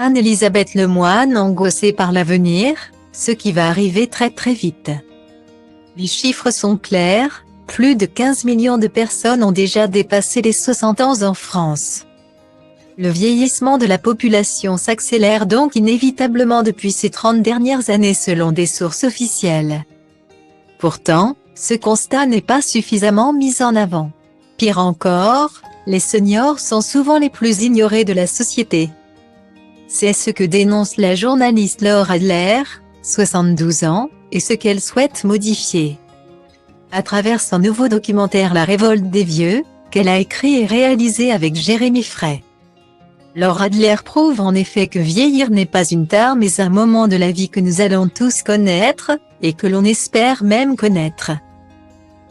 Anne-Elisabeth Lemoine angoissée par l'avenir, ce qui va arriver très vite. Les chiffres sont clairs, plus de 15 millions de personnes ont déjà dépassé les 60 ans en France. Le vieillissement de la population s'accélère donc inévitablement depuis ces 30 dernières années selon des sources officielles. Pourtant, ce constat n'est pas suffisamment mis en avant. Pire encore, les seniors sont souvent les plus ignorés de la société. C'est ce que dénonce la journaliste Laure Adler, 72 ans, et ce qu'elle souhaite modifier. À travers son nouveau documentaire La Révolte des Vieux, qu'elle a écrit et réalisé avec Jérémy Frey. Laure Adler prouve en effet que vieillir n'est pas une tare mais un moment de la vie que nous allons tous connaître, et que l'on espère même connaître.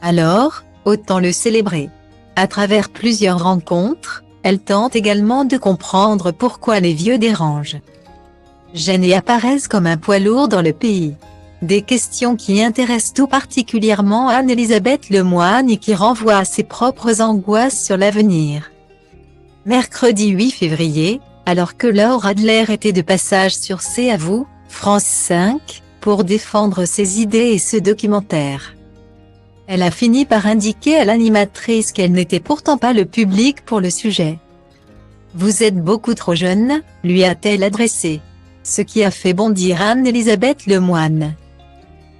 Alors, autant le célébrer. À travers plusieurs rencontres, elle tente également de comprendre pourquoi les vieux dérangent, gênent et apparaissent comme un poids lourd dans le pays. Des questions qui intéressent tout particulièrement Anne-Elisabeth Lemoine et qui renvoient à ses propres angoisses sur l'avenir. Mercredi 8 février, alors que Laure Adler était de passage sur C'est à vous, France 5, pour défendre ses idées et ce documentaire. Elle a fini par indiquer à l'animatrice qu'elle n'était pourtant pas le public pour le sujet. « Vous êtes beaucoup trop jeune », lui a-t-elle adressé. Ce qui a fait bondir Anne-Elisabeth Lemoine.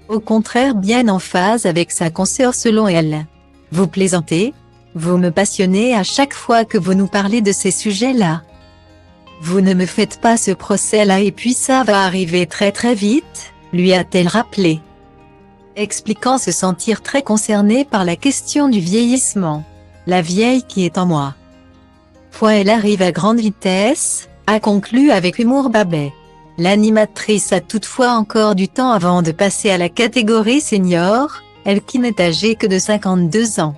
Au contraire bien en phase avec sa consoeur selon elle. « Vous plaisantez ? Vous me passionnez à chaque fois que vous nous parlez de ces sujets-là. Vous ne me faites pas ce procès-là et puis ça va arriver très vite », lui a-t-elle rappelé. Expliquant se sentir très concernée par la question du vieillissement. La vieille qui est en moi. Elle arrive à grande vitesse, a conclu avec humour Babet. L'animatrice a toutefois encore du temps avant de passer à la catégorie senior, elle qui n'est âgée que de 52 ans.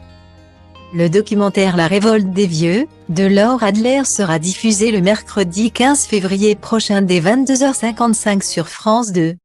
Le documentaire La Révolte des Vieux, de Laure Adler sera diffusé le mercredi 15 février prochain dès 22h55 sur France 2.